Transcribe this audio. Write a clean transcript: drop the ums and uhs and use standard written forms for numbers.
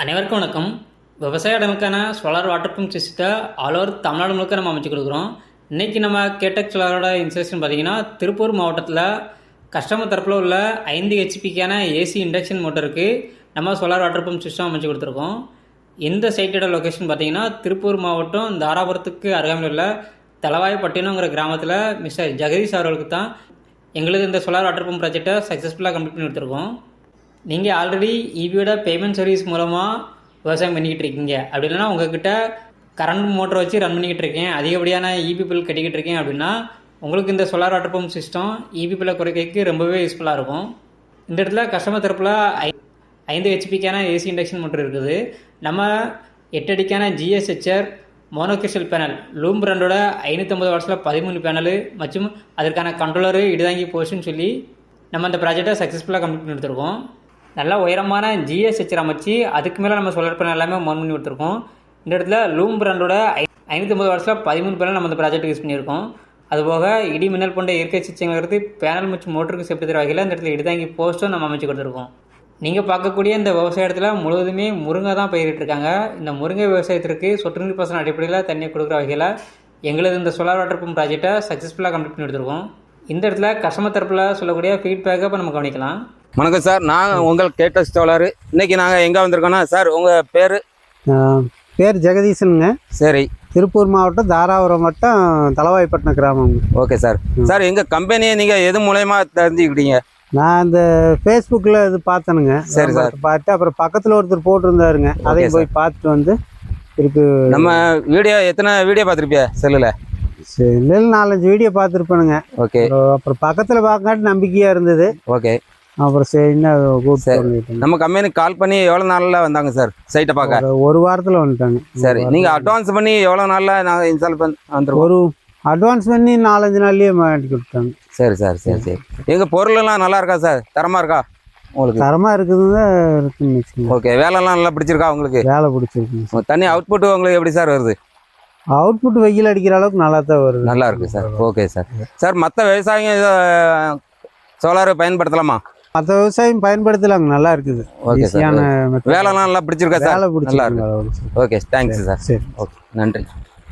அனைவருக்கும் வணக்கம். விவசாய இடங்களுக்கான சோலார் வாட்டர் பம்ப் சிஸ்டத்தை ஆல் ஓவர் தமிழ்நாடு முழுக்க நம்ம அமைச்சு கொடுக்குறோம். இன்றைக்கி நம்ம கேடெக் சோலாரோட இன்ஸ்டலேஷன் பார்த்திங்கன்னா திருப்பூர் மாவட்டத்தில் கஸ்டமர் தரப்பில் உள்ள 5 ஹெச்பிக்கான ஏசி இண்டக்ஷன் மோட்டருக்கு நம்ம சோலார் வாட்டர் பம்ப் சிஸ்டம் அமைச்சு கொடுத்துருக்கோம். இந்த சைட்டோட லொக்கேஷன் பார்த்திங்கன்னா திருப்பூர் மாவட்டம் தாராபுரத்துக்கு அருகாமையில் உள்ள தலவாய்ப்பட்டினங்கிற கிராமத்தில் மிஸ்டர் ஜெகதீஷ் அவர்களுக்கு தான் எங்களுக்கு இந்த சோலார் வாட்டர் பம்ப் ப்ராஜெக்டை சக்ஸஸ்ஃபுல்லாக கம்ப்ளீட் பண்ணி கொடுத்துருக்கோம். நீங்கள் ஆல்ரெடி ஈபியோட பேமெண்ட் சர்வீஸ் மூலமாக விவசாயம் பண்ணிக்கிட்டு இருக்கீங்க, அப்படி இல்லைனா உங்கள்கிட்ட கரண்ட் மோட்டரை வச்சு ரன் பண்ணிக்கிட்டு இருக்கேன், அதிகப்படியான இபி பில் கட்டிக்கிட்டு இருக்கேன் அப்படின்னா உங்களுக்கு இந்த solar water pump system EB பில்லை குறைக்கிறதுக்கு ரொம்பவே யூஸ்ஃபுல்லாக இருக்கும். இந்த இடத்துல கஸ்டமர் தரப்பில் 5 ஹெச்பிக்கான ஏசி இண்டக்ஷன் மோட்டர் இருக்குது. நம்ம 8 அடிக்கான ஜிஎஸ்ஹெச்ஆர் மோனோகிறிஸ்டல் பேனல் லூம் பிராண்டோட 550 வாட்ஸில் 13 பேனலு மற்றும் அதற்கான கண்ட்ரோலரு இடுதாங்கி போஸ்ட்னு சொல்லி நம்ம அந்த ப்ராஜெக்டை சக்ஸஸ்ஃபுல்லாக கம்ப்ளீட் பண்ணி கொடுத்துருக்கோம். நல்லா உயரமான ஜிஎஸ்ஹெச்ஆர் அமைச்சு அதுக்கு மேலே நம்ம சோலார் பேனல் எல்லாமே மவுண்ட் பண்ணி கொடுத்துருக்கோம். இந்த இடத்துல லூம் பிராண்டோட 550 வாட்ஸில் 13 பேனல் நம்ம இந்த ப்ராஜெக்ட் யூஸ் பண்ணியிருக்கோம். அதுபோக இடி மின்னல் போன்ற இயற்கை சிச்சங்களுக்கு பேனல் மற்றும் மோட்டருக்கு சேஃப்டி தர வகையில் இந்த இடத்துல இடுதாங்கி போஸ்ட்டும் நம்ம அமைச்சு கொடுத்துருக்கோம். நீங்கள் பார்க்கக்கூடிய இந்த விவசாய இடத்துல முழுவதுமே முருங்கை தான் பயிரிட்டிருக்காங்க. இந்த முருங்கை விவசாயத்திற்கு சொட்டு நீர் பாசன அடிப்படையில் தண்ணியை கொடுக்குற வகையில் எங்களது இந்த சோலார் வாட்டர் பம்ப் ப்ராஜெக்டை சக்ஸஸ்ஃபுல்லாக கம்ப்ளீட் பண்ணி எடுத்துருக்கோம். இந்த இடத்துல கஸ்டமர் தரப்பில் சொல்லக்கூடிய ஃபீட்பேக்கை இப்போ நம்ம கவனிக்கலாம். வணக்கம் சார், நாங்கள் உங்கள் கேடெக் சோலார். இன்றைக்கி நாங்கள் எங்கே வந்திருக்கோன்னா சார், உங்கள் பேர் ஜெகதீசனுங்க. சரி, திருப்பூர் மாவட்டம் தாராபுரம் வட்டம் தலவாய்ப்பட்டினம் கிராமம். Okay sir. சார், எங்கள் கம்பெனியை நீங்கள் எது மூலயமா தெரிஞ்சுக்கிட்டீங்க? நான் இந்த ஃபேஸ்புக்கில் இது பார்த்தேனுங்க. சரி சார், பார்த்து அப்புறம் பக்கத்தில் ஒருத்தர் போட்டிருந்தாருங்க, அதையும் போய் பார்த்துட்டு வந்து இருக்கு. நம்ம வீடியோ எத்தனை வீடியோ பார்த்துருப்பியா செல்லில்? செல்லில் 4-5 வீடியோ பார்த்துருப்பேனுங்க. ஓகே. அப்புறம் பக்கத்தில் பார்க்காட்டி நம்பிக்கையாக இருந்தது. ஓகே. அப்புறம் சரின்னா நம்ம கம்பெனிக்கு கால் பண்ணி எவ்வளோ நாளில் வந்தாங்க சார் சைட்டை பார்க்க? ஒரு வாரத்தில் வந்துட்டாங்க. சரி, நீங்கள் அட்வான்ஸ் பண்ணி எவ்வளோ நாளில் நாங்கள் இன்ஸ்டால் வந்துருக்கோம்? ஒரு அட்வான்ஸ் பண்ணி 4-5 நாள்லேயே மாட்டி கொடுத்தாங்க. சரி சார், சரி சரி. எங்கள் பொருளெல்லாம் நல்லா இருக்கா சார்? தரமாக இருக்கா? உங்களுக்கு தரமாக இருக்குதுங்க இருக்குன்னு. ஓகே. வேலைலாம் நல்லா பிடிச்சிருக்கா உங்களுக்கு? வேலை பிடிச்சிருக்கு. தண்ணி அவுட்புட் உங்களுக்கு எப்படி சார் வருது? அவுட்புட் வெயில் அடிக்கிற அளவுக்கு நல்லா தான் வருது. நல்லா இருக்கு சார். Okay sir. சார், மற்ற விவசாயிங்க சோலார் பயன்படுத்தலாமா? மற்ற விவசாயம் பயன்படுத்தலாங்க, நல்லா இருக்குது. Okay sir. வேலைலாம் நல்லா பிடிச்சிருக்கா சார்? வேலை பிடிச்சி நல்லா இருக்கு. Okay, thanks sir. சரி, ஓகே, நன்றி.